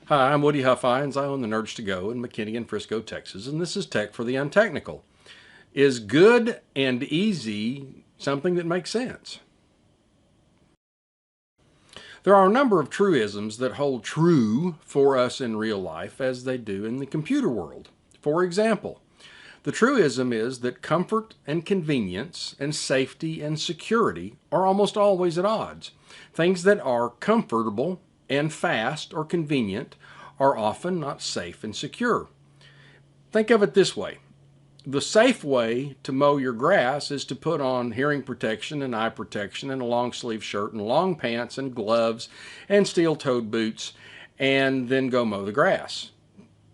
Hi, I'm Woody Huffines. I own the NerdsToGo in McKinney and Frisco, Texas, and this is Tech for the Untechnical. Is good and easy something that makes sense? There are a number of truisms that hold true for us in real life as they do in the computer world. For example, the truism is that comfort and convenience and safety and security are almost always at odds. Things that are comfortable and fast or convenient are often not safe and secure. Think of it this way. The safe way to mow your grass is to put on hearing protection and eye protection and a long sleeve shirt and long pants and gloves and steel-toed boots and then go mow the grass.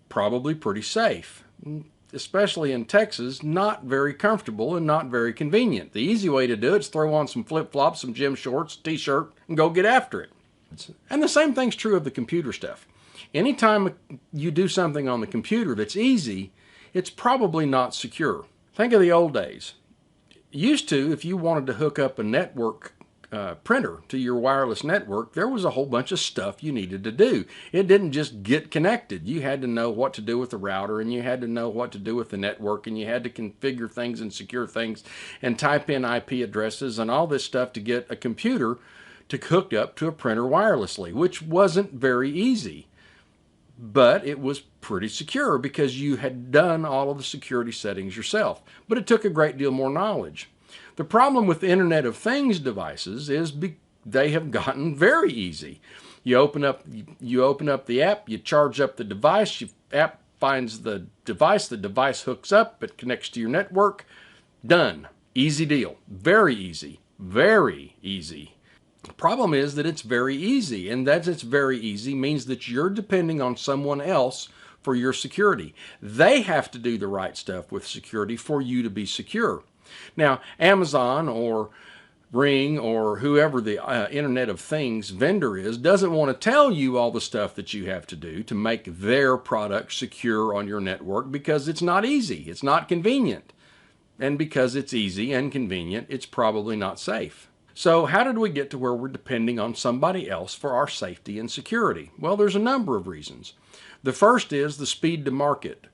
Probably pretty safe. Especially in Texas, not very comfortable and not very convenient. The easy way to do it is throw on some flip-flops, some gym shorts, t-shirt, and go get after it. And the same thing's true of the computer stuff. Anytime you do something on the computer that's easy, it's probably not secure. Think of the old days. Used to, if you wanted to hook up a network printer to your wireless network, there was a whole bunch of stuff you needed to do. It didn't just get connected. You had to know what to do with the router, and you had to know what to do with the network, and you had to configure things and secure things and type in IP addresses and all this stuff to get a computer to hook up to a printer wirelessly, which wasn't very easy. But it was pretty secure because you had done all of the security settings yourself. But it took a great deal more knowledge. The problem with the Internet of Things devices is they have gotten very easy. You open up the app, you charge up the device, the app finds the device hooks up, it connects to your network, done. Easy deal. Very easy. Very easy. The problem is that it's very easy, and that it's very easy means that you're depending on someone else for your security. They have to do the right stuff with security for you to be secure. Now, Amazon or Ring or whoever the Internet of Things vendor is doesn't want to tell you all the stuff that you have to do to make their product secure on your network because it's not easy, it's not convenient. And because it's easy and convenient, it's probably not safe. So how did we get to where we're depending on somebody else for our safety and security? Well, there's a number of reasons. The first is the speed to market.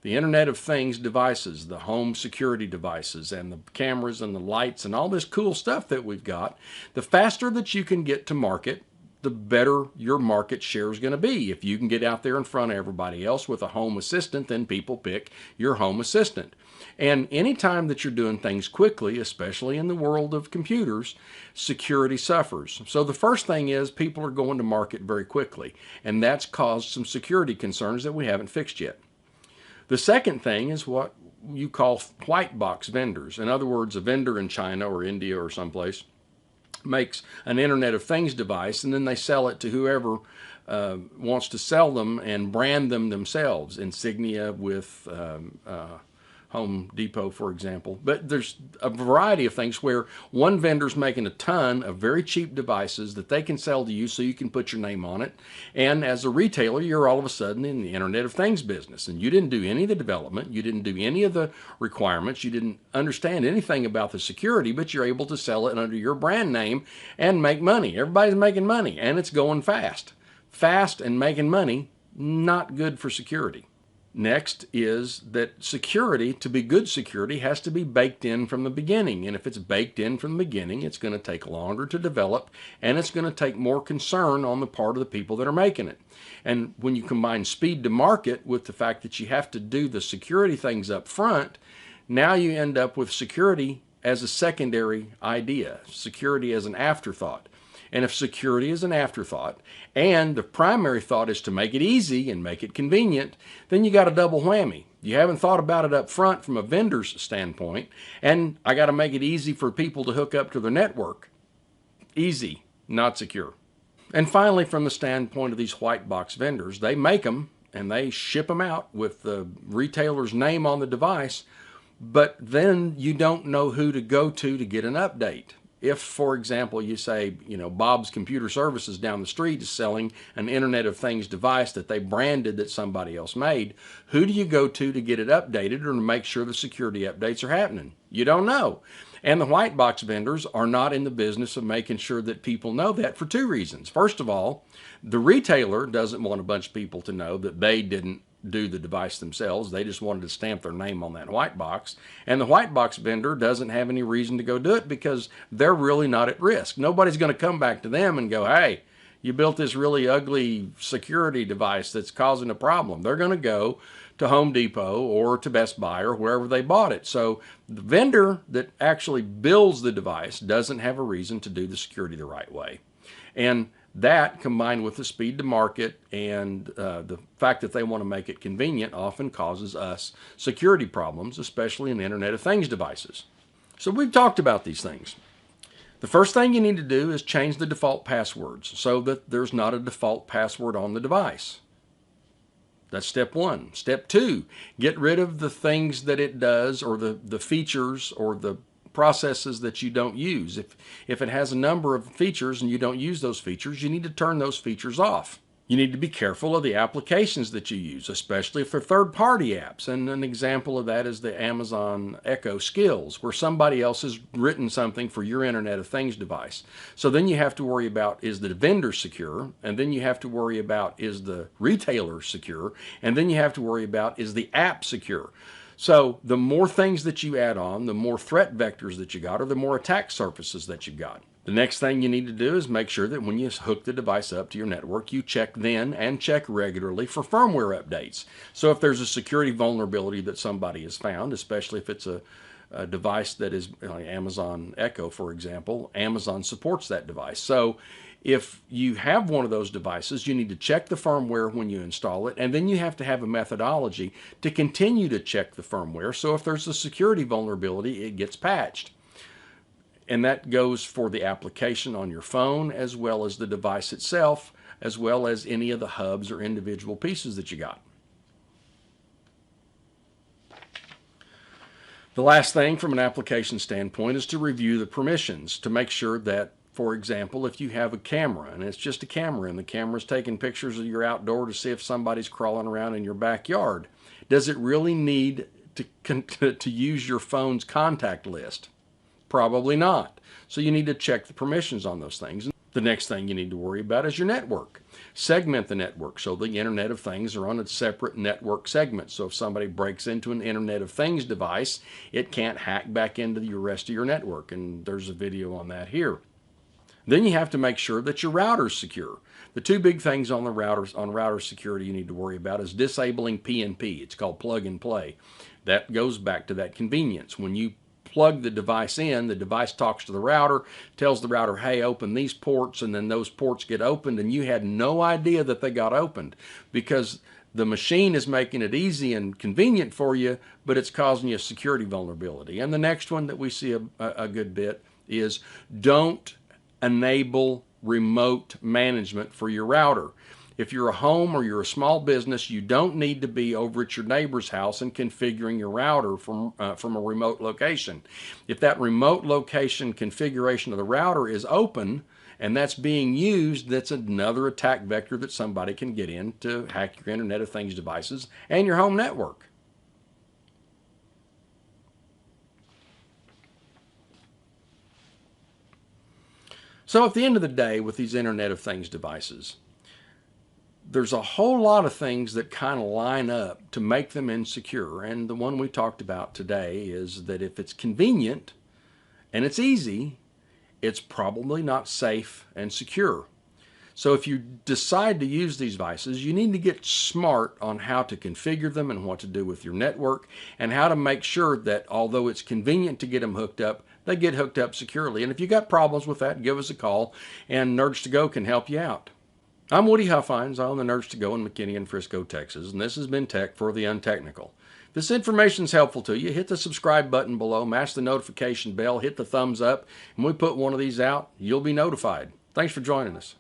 The Internet of Things devices, the home security devices, and the cameras and the lights and all this cool stuff that we've got, the faster that you can get to market, the better your market share is going to be. If you can get out there in front of everybody else with a home assistant, then people pick your home assistant. And anytime that you're doing things quickly, especially in the world of computers, security suffers. So the first thing is people are going to market very quickly, and that's caused some security concerns that we haven't fixed yet. The second thing is what you call white box vendors. In other words, a vendor in China or India or someplace makes an Internet of Things device, and then they sell it to whoever wants to sell them and brand them themselves. Insignia with Home Depot, for example. But there's a variety of things where one vendor's making a ton of very cheap devices that they can sell to you so you can put your name on it. And as a retailer, you're all of a sudden in the Internet of Things business. And you didn't do any of the development. You didn't do any of the requirements. You didn't understand anything about the security, but you're able to sell it under your brand name and make money. Everybody's making money, and it's going fast. Fast and making money, not good for security. Next is that security, to be good security, has to be baked in from the beginning. And if it's baked in from the beginning, it's going to take longer to develop, and it's going to take more concern on the part of the people that are making it. And when you combine speed to market with the fact that you have to do the security things up front, now you end up with security as a secondary idea, security as an afterthought. And if security is an afterthought and the primary thought is to make it easy and make it convenient, then you got a double whammy. You haven't thought about it up front from a vendor's standpoint, and I got to make it easy for people to hook up to their network. Easy, not secure. And finally, from the standpoint of these white box vendors, they make them and they ship them out with the retailer's name on the device, but then you don't know who to go to get an update. If, for example, you say, Bob's Computer Services down the street is selling an Internet of Things device that they branded that somebody else made, who do you go to get it updated or to make sure the security updates are happening? You don't know. And the white box vendors are not in the business of making sure that people know that for two reasons. First of all, the retailer doesn't want a bunch of people to know that they didn't do the device themselves. They just wanted to stamp their name on that white box. And the white box vendor doesn't have any reason to go do it because they're really not at risk. Nobody's going to come back to them and go, hey, you built this really ugly security device that's causing a problem. They're going to go to Home Depot or to Best Buy or wherever they bought it. So the vendor that actually builds the device doesn't have a reason to do the security the right way. And that, combined with the speed to market and the fact that they want to make it convenient, often causes us security problems, especially in Internet of Things devices. So we've talked about these things. The first thing you need to do is change the default passwords so that there's not a default password on the device. That's step one. Step two, get rid of the things that it does or the features or the processes that you don't use. If it has a number of features and you don't use those features, you need to turn those features off. You need to be careful of the applications that you use, especially if they're third-party apps. And an example of that is the Amazon Echo Skills, where somebody else has written something for your Internet of Things device. So then you have to worry about, is the vendor secure? And then you have to worry about, is the retailer secure? And then you have to worry about, is the app secure? So the more things that you add on, the more threat vectors that you got, or the more attack surfaces that you've got. The next thing you need to do is make sure that when you hook the device up to your network, you check then and check regularly for firmware updates. So if there's a security vulnerability that somebody has found, especially if it's a device that is Amazon Echo, for example, Amazon supports that device. So if you have one of those devices, you need to check the firmware when you install it, and then you have to have a methodology to continue to check the firmware. So if there's a security vulnerability, it gets patched. And that goes for the application on your phone, as well as the device itself, as well as any of the hubs or individual pieces that you got. The last thing from an application standpoint is to review the permissions to make sure that, for example, if you have a camera and it's just a camera and the camera's taking pictures of your outdoor to see if somebody's crawling around in your backyard, does it really need to use your phone's contact list? Probably not. So you need to check the permissions on those things. The next thing you need to worry about is your network. Segment the network so the Internet of Things are on a separate network segment. So if somebody breaks into an Internet of Things device, it can't hack back into the rest of your network. And there's a video on that here. Then you have to make sure that your router's secure. The two big things on router security you need to worry about is disabling PNP. It's called plug and play. That goes back to that convenience. When you plug the device in, the device talks to the router, tells the router, hey, open these ports, and then those ports get opened, and you had no idea that they got opened because the machine is making it easy and convenient for you, but it's causing you a security vulnerability. And the next one that we see a good bit is don't enable remote management for your router. If you're a home or you're a small business, you don't need to be over at your neighbor's house and configuring your router from a remote location. If that remote location configuration of the router is open and that's being used, that's another attack vector that somebody can get in to hack your Internet of Things devices and your home network. So at the end of the day, with these Internet of Things devices, there's a whole lot of things that kind of line up to make them insecure. And the one we talked about today is that if it's convenient and it's easy, it's probably not safe and secure. So if you decide to use these devices, you need to get smart on how to configure them and what to do with your network and how to make sure that although it's convenient to get them hooked up, they get hooked up securely. And if you got problems with that, give us a call and NerdsToGo can help you out. I'm Woody Huffines. I own the NerdsToGo in McKinney and Frisco, Texas, and this has been Tech for the Untechnical. If this information is helpful to you, hit the subscribe button below, mash the notification bell, hit the thumbs up, and when we put one of these out, you'll be notified. Thanks for joining us.